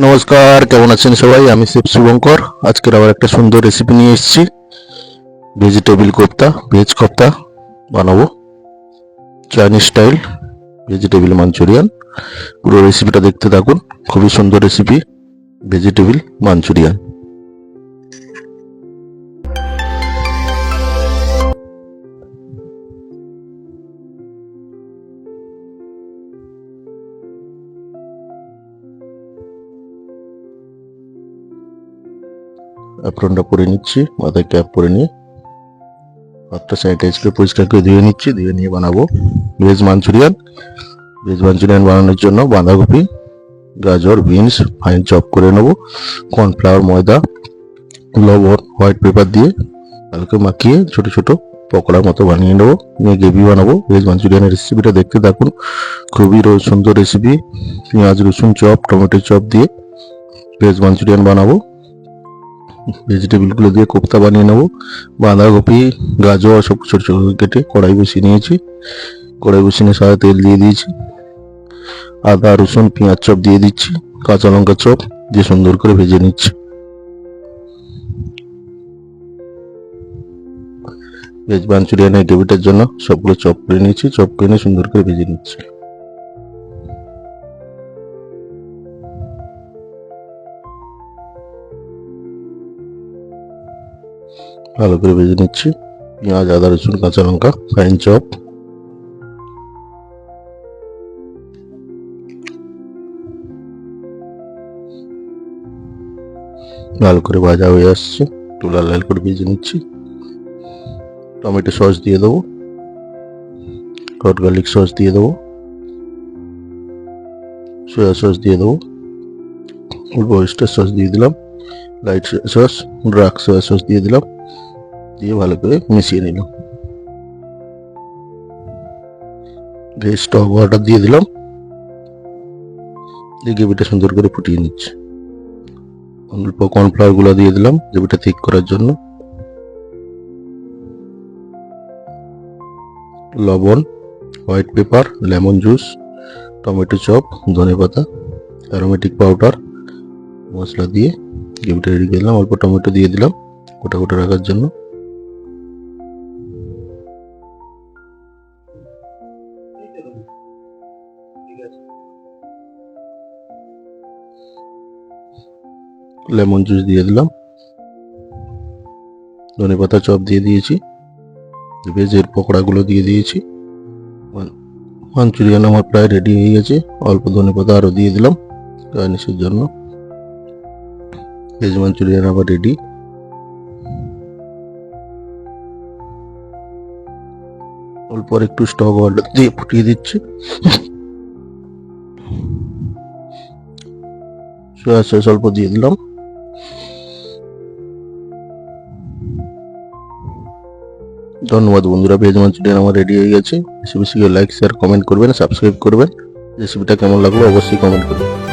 নমস্কার, কেমন আছেন সবাই? আমি শেফ শুভঙ্কর। আজকের আবার একটা সুন্দর রেসিপি নিয়ে এসেছি। ভেজিটেবিল কোপ্তা, ভেজ কোপ্তা বানাবো, চাইনিজ স্টাইল ভেজিটেবিল মাঞ্চুরিয়ান। পুরো রেসিপিটা দেখতে থাকুন। খুবই সুন্দর রেসিপি, ভেজিটেবিল মাঞ্চুরিয়ান। অ্যাপ্রনটা পরে নিচ্ছি, মাথায় ক্যাপ পরে নিয়ে হাতটা স্যানিটাইজ করে পরিষ্কার করে ধুয়ে নিচ্ছি। ধুয়ে নিয়ে বানাবো ভেজ মাঞ্চুরিয়ান। ভেজ মাঞ্চুরিয়ান বানানোর জন্য বাঁধাকপি, গাজর, বিনস ফাইন চপ করে নেবো। কর্নফ্লাওয়ার, ময়দা, লবণ, হোয়াইট পেপার দিয়ে হালকা মাখিয়ে ছোট ছোট পকোড়ার মতো বানিয়ে নেবো। নিয়ে গ্রেভি বানাবো। ভেজ মাঞ্চুরিয়ানের রেসিপিটা দেখতে থাকুন। খুবই সুন্দর রেসিপি। পেঁয়াজ, রসুন চপ, টমেটো চপ দিয়ে ভেজ মাঞ্চুরিয়ান বানাবো। ভেজিটেবিলগুলো দিয়ে কোপ্তা বানিয়ে নেবো। বাঁধাকপি, গাজর সব ছোট ছোট কেটে কড়াই বসিয়ে নিয়েছি। কড়াই বসিয়ে নিয়ে সাদা তেল দিয়ে দিয়েছি। আদা, রসুন, পেঁয়াজ চপ দিয়ে দিচ্ছি। কাঁচা লঙ্কা চপ দিয়ে সুন্দর করে ভেজে নিচ্ছি। ভেজ মাঞ্চুরিয়ানের গ্রেভিটার জন্য সবগুলো চপ করে নিয়েছি। চপ করে নিয়ে সুন্দর করে ভেজে নিচ্ছি। ভালো করে ভেজে নিচ্ছি। পেঁয়াজ, আদা, রসুন, কাঁচা লঙ্কা ফাইন চপ। লাল করে ভাজা হয়ে আসছে, একটু লাল লাল করে ভেজে নিচ্ছি। টমেটো সস দিয়ে দেবো, হট গার্লিক সস দিয়ে দেবো, সয়া সস দিয়ে দেবো, অল্প ওয়েস্টার সস দিয়ে দিলাম, light soya sauce, dark soya sauce দিয়ে দিলাম। দিয়ে ভালো করে মিশিয়ে নিলাম। ভেজ টক ওয়াটার দিয়ে দিলাম। দিয়ে গ্রেভিটা সুন্দর করে ফুটিয়ে নিচ্ছি। অল্প কর্নফ্লাওয়ার গুলো দিয়ে দিলাম গ্রেভিটা ঠিক করার জন্য। লবণ, white paper, lemon juice, tomato chop, ধনেপাতা, অ্যারোমেটিক পাউডার, মশলা দিয়ে গ্রেভিটা রেডি করে দিলাম। অল্প টমেটো দিয়ে দিলাম গোটা গোটা রাখার জন্য। লেমন জুস দিয়ে দিলাম। ধনেপাতা চপ দিয়ে দিয়েছি। ভেজের পকোড়াগুলো দিয়ে দিয়েছি। মাঞ্চুরিয়ান আমার প্রায় রেডি হয়ে গেছে। অল্প ধনেপাতা আরও দিয়ে দিলাম গার্নিশের জন্য। ভেজ মাঞ্চুরিয়ান আবার রেডি। অল্প একটু স্টক ওয়াটার দিয়ে ফুটিয়ে দিচ্ছি। সয়া সস অল্প দিয়ে দিলাম। ধন্যবাদ বন্ধুরা, ভেজ মাঞ্চুরিয়ান আমার রেডি হয়ে গেছে। রেসিপিটিকে লাইক, শেয়ার, কমেন্ট করবেন, সাবস্ক্রাইব করবেন। রেসিপিটা কেমন লাগলো অবশ্যই কমেন্ট করবেন।